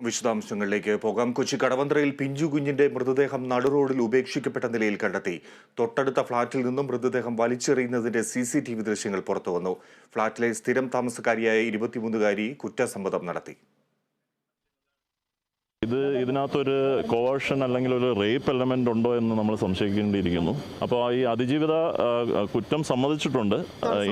വിശദാംശങ്ങളിലേക്ക് പോകാം. കൊച്ചി കടവന്ത്രയിൽ പിഞ്ചു കുഞ്ഞിന്റെ മൃതദേഹം നടുറോഡിൽ ഉപേക്ഷിക്കപ്പെട്ട നിലയിൽ കണ്ടെത്തി. തൊട്ടടുത്ത ഫ്ളാറ്റിൽ നിന്നും മൃതദേഹം വലിച്ചെറിയുന്നതിന്റെ CCTV ദൃശ്യങ്ങൾ പുറത്തുവന്നു. ഫ്ളാറ്റിലെ സ്ഥിരം താമസക്കാരിയായ 23-കാരി കുറ്റസമ്മതം നടത്തി. ഇതിനകത്തൊരു കോവേർഷൻ അല്ലെങ്കിൽ ഒരു റേപ്പ് എലമെന്റ് ഉണ്ടോ എന്ന് നമ്മൾ സംശയിക്കേണ്ടിയിരിക്കുന്നു. അപ്പോൾ ഈ അതിജീവിത കുറ്റം സമ്മതിച്ചിട്ടുണ്ട്.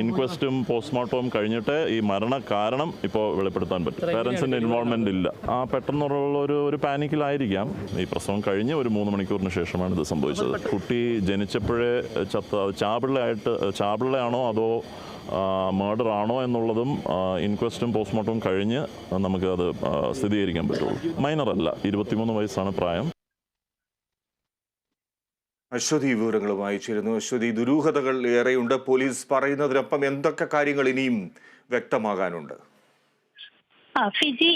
ഇൻക്വസ്റ്റും പോസ്റ്റ്മോർട്ടവും കഴിഞ്ഞിട്ട് ഈ മരണ കാരണം ഇപ്പോൾ വെളിപ്പെടുത്താൻ പറ്റും. പേരൻസിന്റെ ഇൻവോൾവ്മെന്റ് ഇല്ല. പെട്ടെന്നുള്ള ഒരു പാനിക്കിലായിരിക്കാം. ഈ പ്രസവം കഴിഞ്ഞ് ഒരു 3 മണിക്കൂറിന് ശേഷമാണ് ഇത് സംഭവിച്ചത്. കുട്ടി ജനിച്ചപ്പോഴേ ചാപിള്ളയാണോ അതോ മർഡർ ആണോ എന്നുള്ളതും ഇൻക്വസ്റ്റും പോസ്റ്റ്മോർട്ടവും കഴിഞ്ഞ് നമുക്ക് അത് സ്ഥിരീകരിക്കാൻ പറ്റുള്ളൂ. മൈനറല്ല, 23 വയസ്സാണ് പ്രായം. അശ്വതി വിവരങ്ങളുമായി ചേരുന്നു. അശ്വതി, ദുരൂഹതകൾ ഏറെയുണ്ട്. പോലീസ് പറയുന്നതിനൊപ്പം എന്തൊക്കെ കാര്യങ്ങൾ ഇനിയും വ്യക്തമാകാനുണ്ട്? ഫിജി,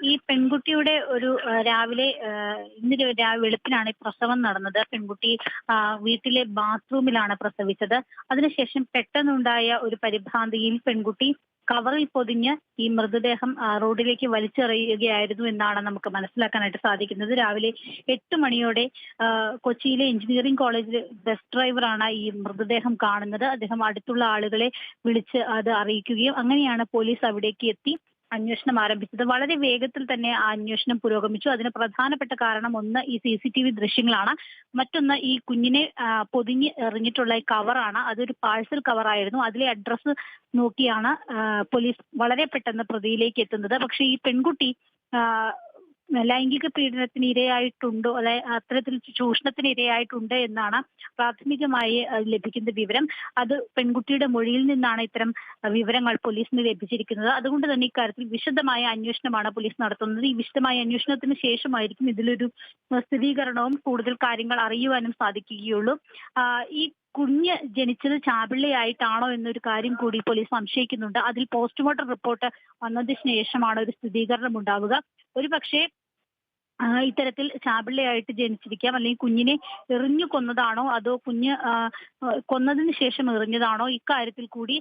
ഈ പെൺകുട്ടിയുടെ ഒരു രാവിലെ ഇന്ന് വെളുപ്പിനാണ് ഈ പ്രസവം നടന്നത്. പെൺകുട്ടി വീട്ടിലെ ബാത്റൂമിലാണ് പ്രസവിച്ചത്. അതിനുശേഷം പെട്ടെന്നുണ്ടായ ഒരു പരിഭ്രാന്തിയിൽ പെൺകുട്ടി കവറിൽ പൊതിഞ്ഞ് ഈ മൃതദേഹം റോഡിലേക്ക് വലിച്ചെറിയുകയായിരുന്നു എന്നാണ് നമുക്ക് മനസ്സിലാക്കാനായിട്ട് സാധിക്കുന്നത്. രാവിലെ 8 മണിയോടെ കൊച്ചിയിലെ എഞ്ചിനീയറിംഗ് കോളേജിലെ ബസ് ഡ്രൈവറാണ് ഈ മൃതദേഹം കാണുന്നത്. അദ്ദേഹം അടുത്തുള്ള ആളുകളെ വിളിച്ച് അത് അറിയിക്കുകയും അങ്ങനെയാണ് പോലീസ് അവിടേക്ക് എത്തി അന്വേഷണം ആരംഭിച്ചത്. വളരെ വേഗത്തിൽ തന്നെ ആ അന്വേഷണം പുരോഗമിച്ചു. അതിന് പ്രധാനപ്പെട്ട കാരണം ഒന്ന് ഈ CCTV ദൃശ്യങ്ങളാണ്. മറ്റൊന്ന് ഈ കുഞ്ഞിനെ പൊതിഞ്ഞ് എറിഞ്ഞിട്ടുള്ള ഈ കവറാണ്. അതൊരു പാഴ്സൽ കവറായിരുന്നു. അതിലെ അഡ്രസ്സ് നോക്കിയാണ് പോലീസ് വളരെ പെട്ടെന്ന് പ്രതിയിലേക്ക് എത്തുന്നത്. പക്ഷേ ഈ പെൺകുട്ടി ലൈംഗിക പീഡനത്തിന് ഇരയായിട്ടുണ്ടോ, അല്ലെ അത്തരത്തിൽ ചൂഷണത്തിന് ഇരയായിട്ടുണ്ട് എന്നാണ് പ്രാഥമികമായി ലഭിക്കുന്ന വിവരം. അത് പെൺകുട്ടിയുടെ മൊഴിയിൽ നിന്നാണ് ഇത്തരം വിവരങ്ങൾ പോലീസിന് ലഭിച്ചിരിക്കുന്നത്. അതുകൊണ്ട് തന്നെ ഇക്കാര്യത്തിൽ വിശദമായ അന്വേഷണമാണ് പോലീസ് നടത്തുന്നത്. ഈ വിശദമായ അന്വേഷണത്തിന് ശേഷമായിരിക്കും ഇതിലൊരു സ്ഥിരീകരണവും കൂടുതൽ കാര്യങ്ങൾ അറിയുവാനും സാധിക്കുകയുള്ളൂ. ഈ കുഞ്ഞ് ജനിച്ചത് ചാപിള്ളയായിട്ടാണോ എന്നൊരു കാര്യം കൂടി പോലീസ് സംശയിക്കുന്നുണ്ട്. അതിൽ പോസ്റ്റ്മോർട്ടം റിപ്പോർട്ട് വന്നതിന് ശേഷമാണ് ഒരു സ്ഥിരീകരണം ഉണ്ടാവുക. ഒരു പക്ഷേ ഇത്തരത്തിൽ ചാപിള്ളയായിട്ട് ജനിച്ചിരിക്കാം, അല്ലെങ്കിൽ കുഞ്ഞിനെ എറിഞ്ഞു കൊന്നതാണോ അതോ കുഞ്ഞ് കൊന്നതിന് ശേഷം എറിഞ്ഞതാണോ, ഇക്കാര്യത്തിൽ കൂടി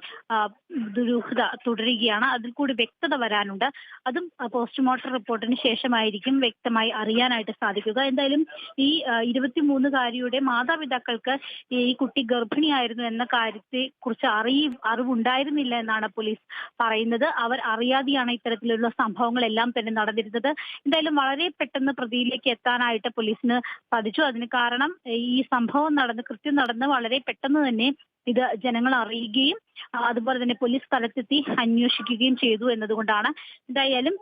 ദുരൂഹത തുടരുകയാണ്. അതിൽ കൂടി വ്യക്തത വരാനുണ്ട്. അതും പോസ്റ്റ്മോർട്ടം റിപ്പോർട്ടിന് ശേഷമായിരിക്കും വ്യക്തമായി അറിയാനായിട്ട് സാധിക്കുക. എന്തായാലും ഈ 23-കാരിയുടെ മാതാപിതാക്കൾക്ക് ഈ കുട്ടി ഗർഭിണിയായിരുന്നു എന്ന കാര്യത്തെ കുറിച്ച് അറിവുണ്ടായിരുന്നില്ല എന്നാണ് പോലീസ് പറയുന്നത്. അവർ അറിയാതെയാണ് ഇത്തരത്തിലുള്ള സംഭവങ്ങളെല്ലാം തന്നെ നടന്നിരുന്നത്. എന്തായാലും വളരെ പെട്ടെന്ന് പ്രതിയിലേക്ക് എത്താനായിട്ട് പോലീസിന് സാധിച്ചു. അതിന് കാരണം ഈ സംഭവം കൃത്യം നടന്ന് വളരെ പെട്ടെന്ന് തന്നെ ഇത് ജനങ്ങൾ അറിയുകയും അതുപോലെ തന്നെ പോലീസ് സ്ഥലത്തെത്തി അന്വേഷിക്കുകയും ചെയ്തു എന്നതുകൊണ്ടാണ്. എന്തായാലും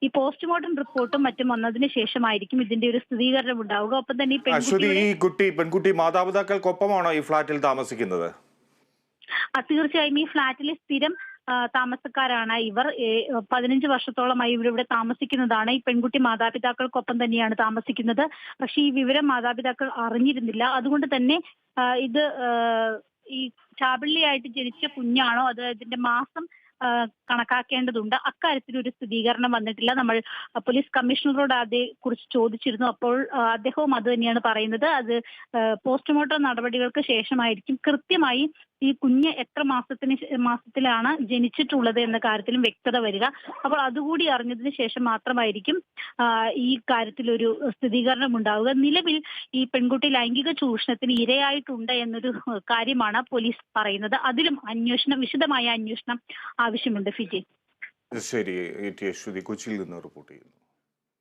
ഈ പോസ്റ്റ്മോർട്ടം റിപ്പോർട്ടും മറ്റും വന്നതിന് ശേഷമായിരിക്കും ഇതിന്റെ ഒരു സ്ഥിരീകരണം ഉണ്ടാവുക. ഒപ്പം തന്നെ പെൺകുട്ടി മാതാപിതാക്കൾക്കൊപ്പമാണോ ഈ ഫ്ളാറ്റിൽ താമസിക്കുന്നത്? തീർച്ചയായും ഈ ഫ്ളാറ്റിലെ സ്ഥിരം താമസക്കാരാണ് ഇവർ. 15 വർഷത്തോളമായി ഇവരിവിടെ താമസിക്കുന്നതാണ്. ഈ പെൺകുട്ടി മാതാപിതാക്കൾക്കൊപ്പം തന്നെയാണ് താമസിക്കുന്നത്. പക്ഷേ ഈ വിവരം മാതാപിതാക്കൾ അറിഞ്ഞിരുന്നില്ല. അതുകൊണ്ട് തന്നെ ഇത് ഈ ചാപിള്ളിയായിട്ട് ജനിച്ച കുഞ്ഞാണോ, അത് ഇതിന്റെ മാസം കണക്കാക്കേണ്ടതുണ്ട്. അക്കാര്യത്തിൽ ഒരു സ്ഥിരീകരണം വന്നിട്ടില്ല. നമ്മൾ പോലീസ് കമ്മീഷണറോട് അതേക്കുറിച്ച് ചോദിച്ചിരുന്നു. അപ്പോൾ അദ്ദേഹവും അത് തന്നെയാണ് പറയുന്നത്. അത് പോസ്റ്റ്മോർട്ടം നടപടികൾക്ക് ശേഷമായിരിക്കും കൃത്യമായി ഈ കുഞ്ഞ് എത്ര മാസത്തിലാണ് ജനിച്ചിട്ടുള്ളത് എന്ന കാര്യത്തിലും വ്യക്തത വരിക. അപ്പോൾ അതുകൂടി അറിഞ്ഞതിന് ശേഷം മാത്രമായിരിക്കും ഈ കാര്യത്തിൽ ഒരു സ്ഥിരീകരണം ഉണ്ടാവുക. നിലവിൽ ഈ പെൺകുട്ടി ലൈംഗിക ചൂഷണത്തിന് ഇരയായിട്ടുണ്ട് എന്നൊരു കാര്യമാണ് പോലീസ് പറയുന്നത്. അതിലും വിശദമായ അന്വേഷണം ആവശ്യമുണ്ട്. ഫിജി, ശരി. അശ്വതി കൊച്ചിയിൽ നിന്ന് റിപ്പോർട്ട് ചെയ്യുന്നു.